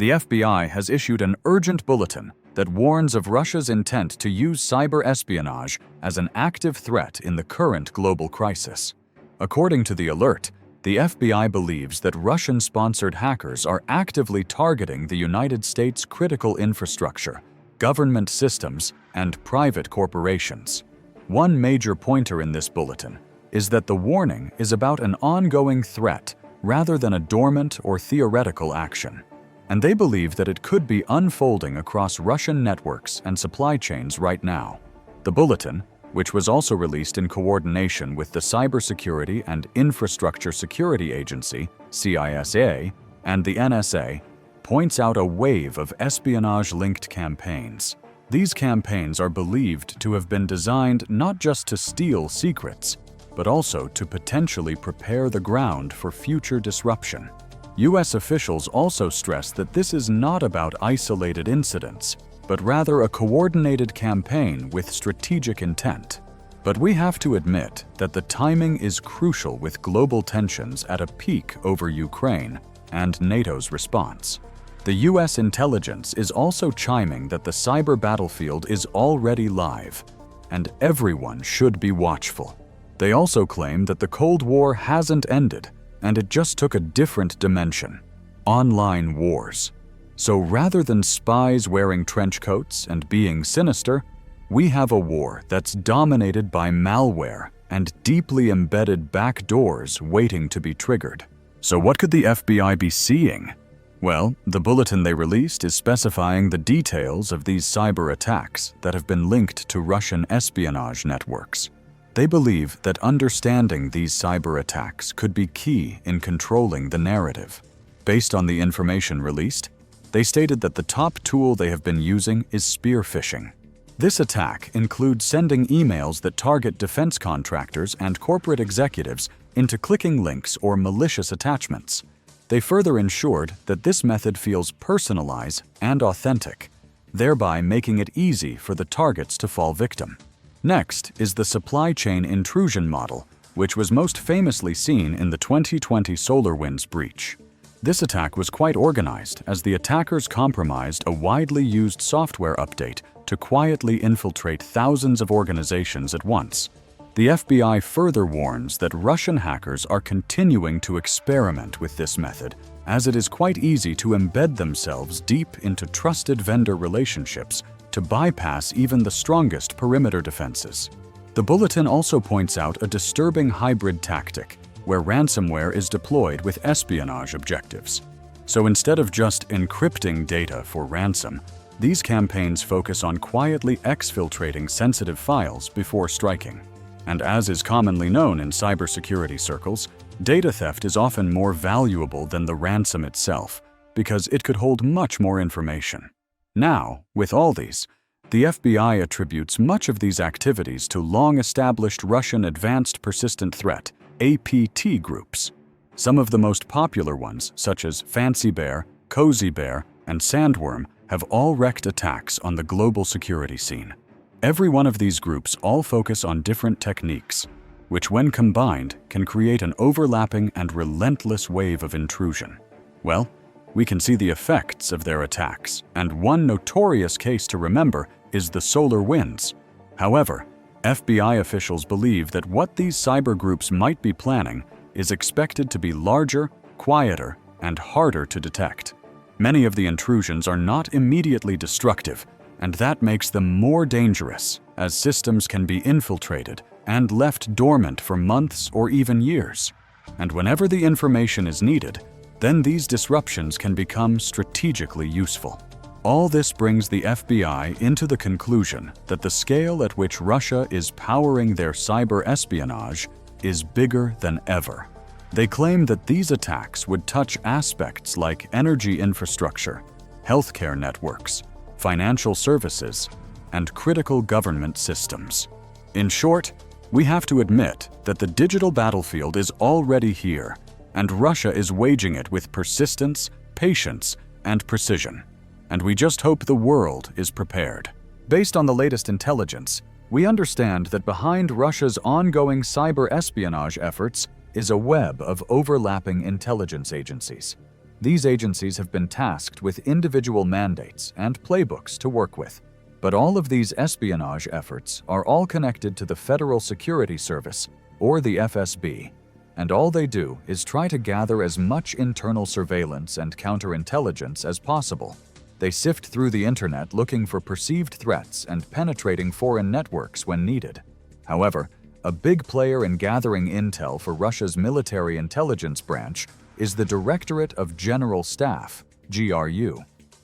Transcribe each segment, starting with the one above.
The FBI has issued an urgent bulletin that warns of Russia's intent to use cyber espionage as an active threat in the current global crisis. According to the alert, the FBI believes that Russian-sponsored hackers are actively targeting the United States' critical infrastructure, government systems, and private corporations. One major pointer in this bulletin is that the warning is about an ongoing threat rather than a dormant or theoretical action, and they believe that it could be unfolding across Russian networks and supply chains right now. The bulletin, which was also released in coordination with the Cybersecurity and Infrastructure Security Agency, CISA, and the NSA, points out a wave of espionage-linked campaigns. These campaigns are believed to have been designed not just to steal secrets, but also to potentially prepare the ground for future disruption. U.S. officials also stress that this is not about isolated incidents, but rather a coordinated campaign with strategic intent. But we have to admit that the timing is crucial with global tensions at a peak over Ukraine and NATO's response. The U.S. intelligence is also chiming that the cyber battlefield is already live, and everyone should be watchful. They also claim that the Cold War hasn't ended, and it just took a different dimension: online wars. So rather than spies wearing trench coats and being sinister, we have a war that's dominated by malware and deeply embedded backdoors waiting to be triggered. So what could the FBI be seeing? Well, the bulletin they released is specifying the details of these cyber attacks that have been linked to Russian espionage networks. They believe that understanding these cyber attacks could be key in controlling the narrative. Based on the information released, they stated that the top tool they have been using is spear phishing. This attack includes sending emails that target defense contractors and corporate executives into clicking links or malicious attachments. They further ensured that this method feels personalized and authentic, thereby making it easy for the targets to fall victim. Next is the supply chain intrusion model, which was most famously seen in the 2020 SolarWinds breach. This attack was quite organized, as the attackers compromised a widely used software update to quietly infiltrate thousands of organizations at once. The FBI further warns that Russian hackers are continuing to experiment with this method, as it is quite easy to embed themselves deep into trusted vendor relationships to bypass even the strongest perimeter defenses. The bulletin also points out a disturbing hybrid tactic, where ransomware is deployed with espionage objectives. So instead of just encrypting data for ransom, these campaigns focus on quietly exfiltrating sensitive files before striking. And as is commonly known in cybersecurity circles, data theft is often more valuable than the ransom itself, because it could hold much more information. Now, with all these, the FBI attributes much of these activities to long-established Russian Advanced Persistent Threat (APT) groups. Some of the most popular ones, such as Fancy Bear, Cozy Bear, and Sandworm, have all wreaked attacks on the global security scene. Every one of these groups all focus on different techniques, which when combined can create an overlapping and relentless wave of intrusion. Well, we can see the effects of their attacks, and one notorious case to remember is the SolarWinds. However, FBI officials believe that what these cyber groups might be planning is expected to be larger, quieter, and harder to detect. Many of the intrusions are not immediately destructive, and that makes them more dangerous, as systems can be infiltrated and left dormant for months or even years. And whenever the information is needed, then these disruptions can become strategically useful. All this brings the FBI into the conclusion that the scale at which Russia is powering their cyber espionage is bigger than ever. They claim that these attacks would touch aspects like energy infrastructure, healthcare networks, financial services, and critical government systems. In short, we have to admit that the digital battlefield is already here, and Russia is waging it with persistence, patience, and precision. And we just hope the world is prepared. Based on the latest intelligence, we understand that behind Russia's ongoing cyber espionage efforts is a web of overlapping intelligence agencies. These agencies have been tasked with individual mandates and playbooks to work with. But all of these espionage efforts are all connected to the Federal Security Service, or the FSB, and all they do is try to gather as much internal surveillance and counterintelligence as possible. They sift through the internet looking for perceived threats and penetrating foreign networks when needed. However, a big player in gathering intel for Russia's military intelligence branch is the Directorate of General Staff, GRU.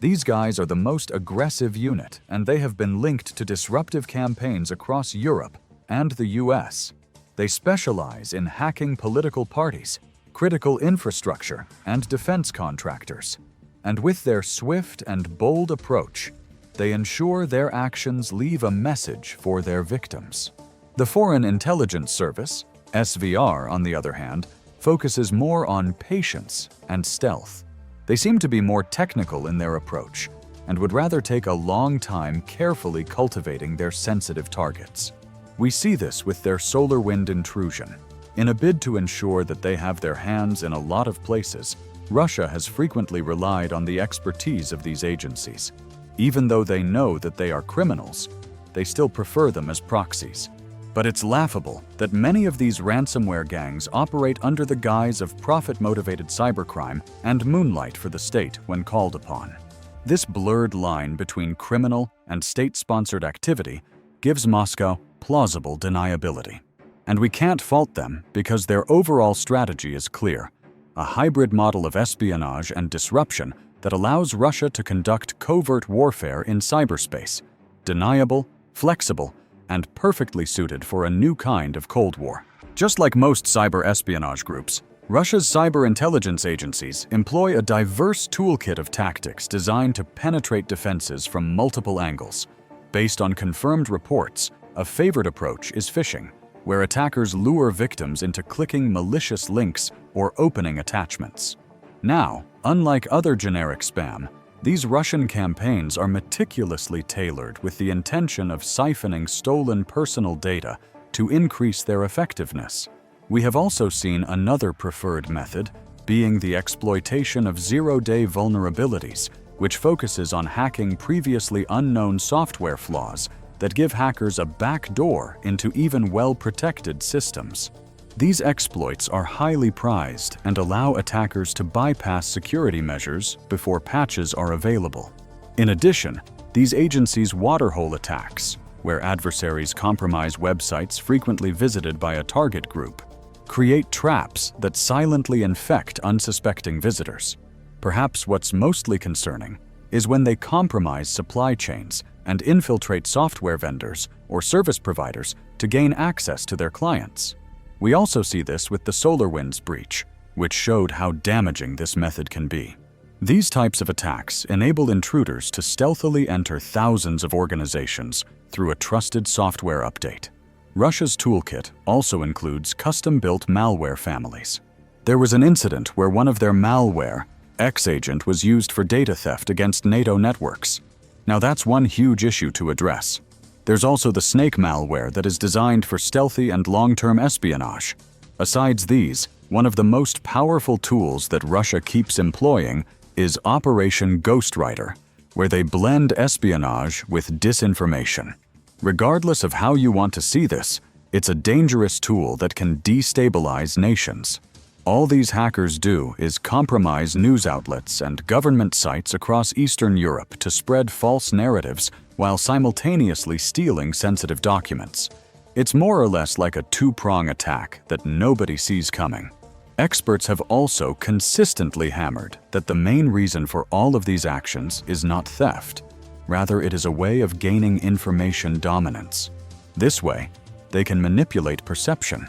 These guys are the most aggressive unit, and they have been linked to disruptive campaigns across Europe and the US. They specialize in hacking political parties, critical infrastructure, and defense contractors. And with their swift and bold approach, they ensure their actions leave a message for their victims. The Foreign Intelligence Service, SVR, on the other hand, focuses more on patience and stealth. They seem to be more technical in their approach and would rather take a long time carefully cultivating their sensitive targets. We see this with their SolarWinds intrusion. In a bid to ensure that they have their hands in a lot of places, Russia has frequently relied on the expertise of these agencies. Even though they know that they are criminals, they still prefer them as proxies. But it's laughable that many of these ransomware gangs operate under the guise of profit-motivated cybercrime and moonlight for the state when called upon. This blurred line between criminal and state-sponsored activity gives Moscow plausible deniability. And we can't fault them because their overall strategy is clear: a hybrid model of espionage and disruption that allows Russia to conduct covert warfare in cyberspace, deniable, flexible, and perfectly suited for a new kind of Cold War. Just like most cyber espionage groups, Russia's cyber intelligence agencies employ a diverse toolkit of tactics designed to penetrate defenses from multiple angles. Based on confirmed reports, a favored approach is phishing, where attackers lure victims into clicking malicious links or opening attachments. Now, unlike other generic spam, these Russian campaigns are meticulously tailored with the intention of siphoning stolen personal data to increase their effectiveness. We have also seen another preferred method, being the exploitation of zero-day vulnerabilities, which focuses on hacking previously unknown software flaws that give hackers a backdoor into even well-protected systems. These exploits are highly prized and allow attackers to bypass security measures before patches are available. In addition, these agencies' waterhole attacks, where adversaries compromise websites frequently visited by a target group, create traps that silently infect unsuspecting visitors. Perhaps what's mostly concerning is when they compromise supply chains and infiltrate software vendors or service providers to gain access to their clients. We also see this with the SolarWinds breach, which showed how damaging this method can be. These types of attacks enable intruders to stealthily enter thousands of organizations through a trusted software update. Russia's toolkit also includes custom-built malware families. There was an incident where one of their malware, X-Agent, was used for data theft against NATO networks. Now that's one huge issue to address. There's also the snake malware that is designed for stealthy and long-term espionage. Besides these, one of the most powerful tools that Russia keeps employing is Operation Ghostwriter, where they blend espionage with disinformation. Regardless of how you want to see this, it's a dangerous tool that can destabilize nations. All these hackers do is compromise news outlets and government sites across Eastern Europe to spread false narratives while simultaneously stealing sensitive documents. It's more or less like a two-prong attack that nobody sees coming. Experts have also consistently hammered that the main reason for all of these actions is not theft. Rather, it is a way of gaining information dominance. This way, they can manipulate perception,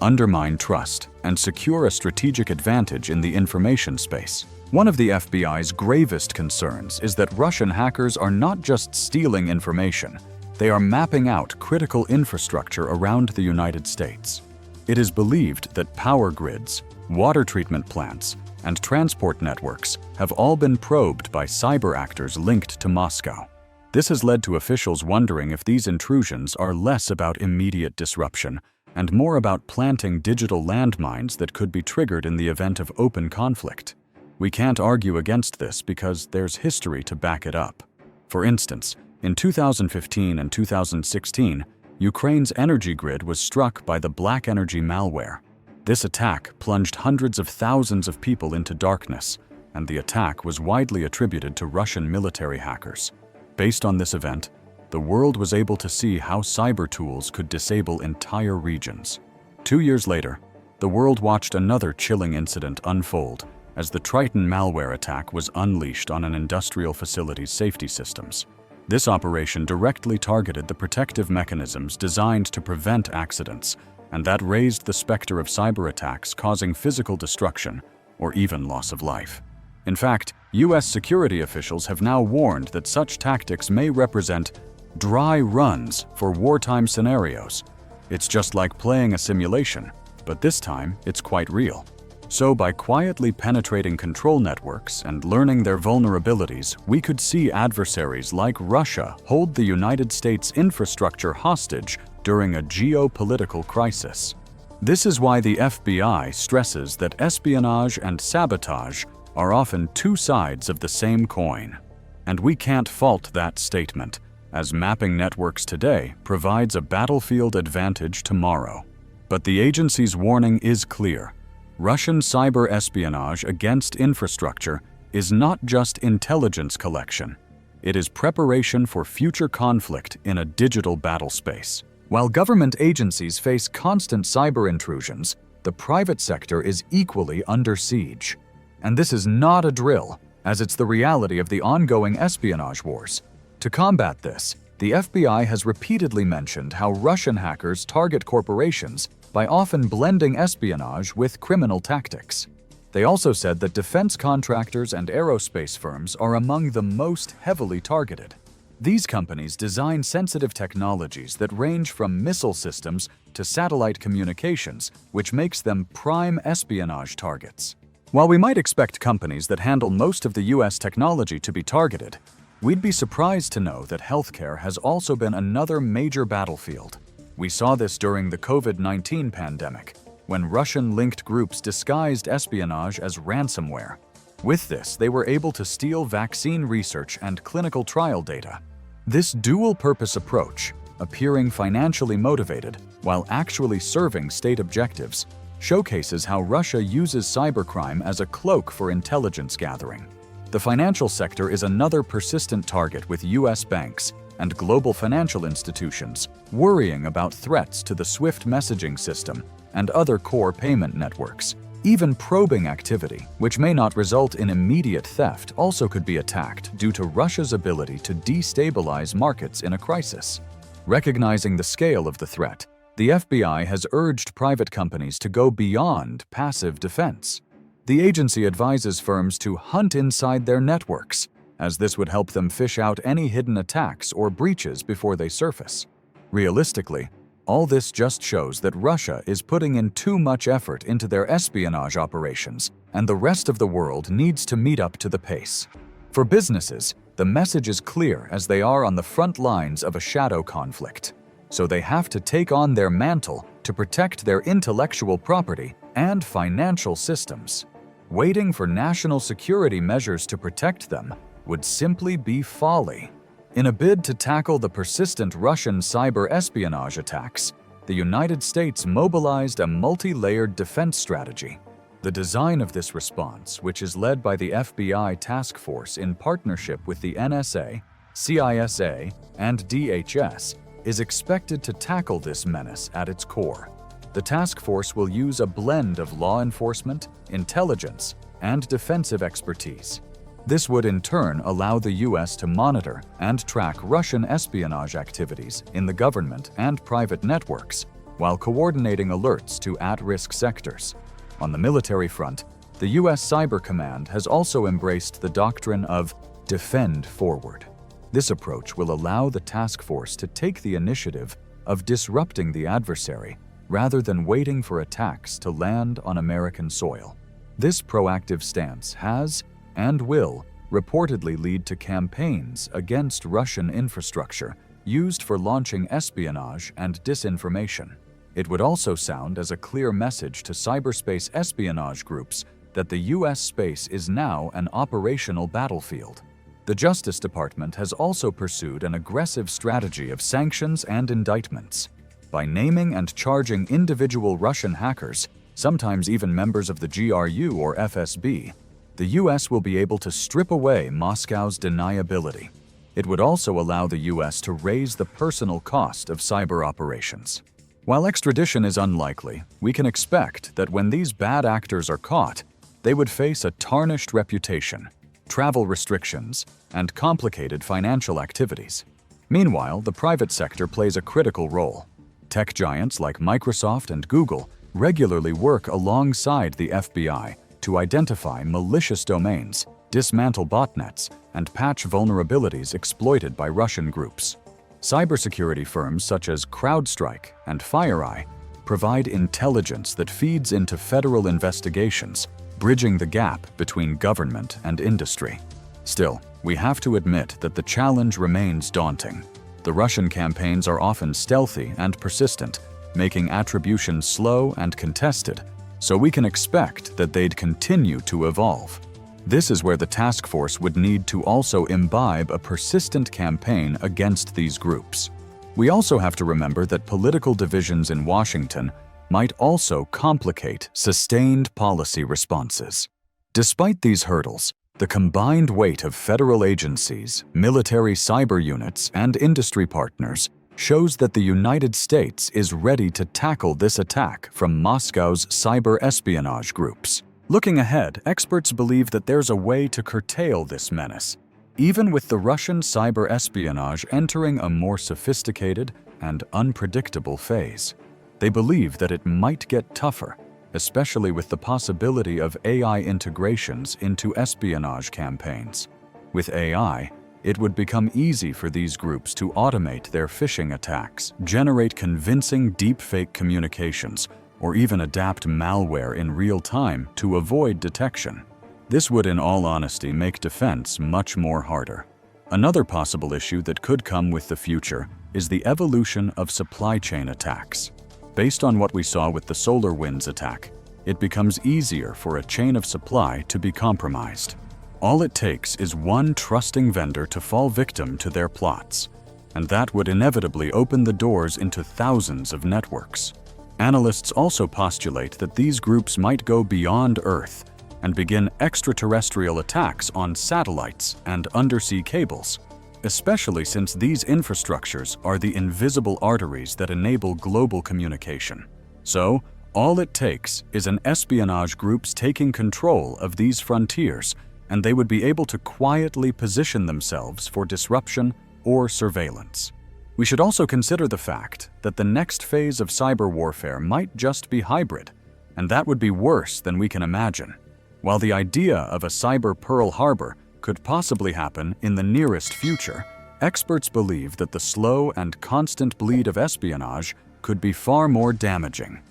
undermine trust, and secure a strategic advantage in the information space. One of the FBI's gravest concerns is that Russian hackers are not just stealing information, they are mapping out critical infrastructure around the United States. It is believed that power grids, water treatment plants, and transport networks have all been probed by cyber actors linked to Moscow. This has led to officials wondering if these intrusions are less about immediate disruption and more about planting digital landmines that could be triggered in the event of open conflict. We can't argue against this because there's history to back it up. For instance, in 2015 and 2016, Ukraine's energy grid was struck by the black energy malware. This attack plunged hundreds of thousands of people into darkness, and the attack was widely attributed to Russian military hackers. Based on this event, the world was able to see how cyber tools could disable entire regions. 2 years later, the world watched another chilling incident unfold as the Triton malware attack was unleashed on an industrial facility's safety systems. This operation directly targeted the protective mechanisms designed to prevent accidents, and that raised the specter of cyber attacks causing physical destruction or even loss of life. In fact, US security officials have now warned that such tactics may represent dry runs for wartime scenarios. It's just like playing a simulation, but this time it's quite real. So by quietly penetrating control networks and learning their vulnerabilities, we could see adversaries like Russia hold the United States infrastructure hostage during a geopolitical crisis. This is why the FBI stresses that espionage and sabotage are often two sides of the same coin. And we can't fault that statement, as mapping networks today provides a battlefield advantage tomorrow. But the agency's warning is clear. Russian cyber espionage against infrastructure is not just intelligence collection. It is preparation for future conflict in a digital battle space. While government agencies face constant cyber intrusions, the private sector is equally under siege. And this is not a drill, as it's the reality of the ongoing espionage wars. To combat this, the FBI has repeatedly mentioned how Russian hackers target corporations by often blending espionage with criminal tactics. They also said that defense contractors and aerospace firms are among the most heavily targeted. These companies design sensitive technologies that range from missile systems to satellite communications, which makes them prime espionage targets. While we might expect companies that handle most of the US technology to be targeted, we'd be surprised to know that healthcare has also been another major battlefield. We saw this during the COVID-19 pandemic, when Russian-linked groups disguised espionage as ransomware. With this, they were able to steal vaccine research and clinical trial data. This dual-purpose approach, appearing financially motivated while actually serving state objectives, showcases how Russia uses cybercrime as a cloak for intelligence gathering. The financial sector is another persistent target, with US banks and global financial institutions worrying about threats to the SWIFT messaging system and other core payment networks. Even probing activity, which may not result in immediate theft, also could be attacked due to Russia's ability to destabilize markets in a crisis. Recognizing the scale of the threat, the FBI has urged private companies to go beyond passive defense. The agency advises firms to hunt inside their networks, as this would help them fish out any hidden attacks or breaches before they surface. Realistically, all this just shows that Russia is putting in too much effort into their espionage operations, and the rest of the world needs to meet up to the pace. For businesses, the message is clear, as they are on the front lines of a shadow conflict. So they have to take on their mantle to protect their intellectual property and financial systems. Waiting for national security measures to protect them would simply be folly. In a bid to tackle the persistent Russian cyber espionage attacks, the United States mobilized a multi-layered defense strategy. The design of this response, which is led by the FBI task force in partnership with the NSA, CISA, and DHS, is expected to tackle this menace at its core. The task force will use a blend of law enforcement, intelligence, and defensive expertise. This would in turn allow the US to monitor and track Russian espionage activities in the government and private networks, while coordinating alerts to at-risk sectors. On the military front, the US Cyber Command has also embraced the doctrine of defend forward. This approach will allow the task force to take the initiative of disrupting the adversary rather than waiting for attacks to land on American soil. This proactive stance has and will reportedly lead to campaigns against Russian infrastructure used for launching espionage and disinformation. It would also sound as a clear message to cyberspace espionage groups that the U.S. space is now an operational battlefield. The Justice Department has also pursued an aggressive strategy of sanctions and indictments. By naming and charging individual Russian hackers, sometimes even members of the GRU or FSB, the U.S. will be able to strip away Moscow's deniability. It would also allow the U.S. to raise the personal cost of cyber operations. While extradition is unlikely, we can expect that when these bad actors are caught, they would face a tarnished reputation, travel restrictions, and complicated financial activities. Meanwhile, the private sector plays a critical role. Tech giants like Microsoft and Google regularly work alongside the FBI to identify malicious domains, dismantle botnets, and patch vulnerabilities exploited by Russian groups. Cybersecurity firms such as CrowdStrike and FireEye provide intelligence that feeds into federal investigations, bridging the gap between government and industry. Still, we have to admit that the challenge remains daunting. The Russian campaigns are often stealthy and persistent, making attribution slow and contested, so we can expect that they'd continue to evolve. This is where the task force would need to also imbibe a persistent campaign against these groups. We also have to remember that political divisions in Washington might also complicate sustained policy responses. Despite these hurdles, the combined weight of federal agencies, military cyber units, and industry partners shows that the United States is ready to tackle this attack from Moscow's cyber espionage groups. Looking ahead, experts believe that there's a way to curtail this menace, even with the Russian cyber espionage entering a more sophisticated and unpredictable phase. They believe that it might get tougher, especially with the possibility of AI integrations into espionage campaigns. With AI, it would become easy for these groups to automate their phishing attacks, generate convincing deepfake communications, or even adapt malware in real time to avoid detection. This would, in all honesty, make defense much more harder. Another possible issue that could come with the future is the evolution of supply chain attacks. Based on what we saw with the SolarWinds attack, it becomes easier for a chain of supply to be compromised. All it takes is one trusting vendor to fall victim to their plots, and that would inevitably open the doors into thousands of networks. Analysts also postulate that these groups might go beyond Earth and begin extraterrestrial attacks on satellites and undersea cables, especially since these infrastructures are the invisible arteries that enable global communication. So, all it takes is an espionage group's taking control of these frontiers, and they would be able to quietly position themselves for disruption or surveillance. We should also consider the fact that the next phase of cyber warfare might just be hybrid, and that would be worse than we can imagine. While the idea of a cyber Pearl Harbor could possibly happen in the nearest future, experts believe that the slow and constant bleed of espionage could be far more damaging.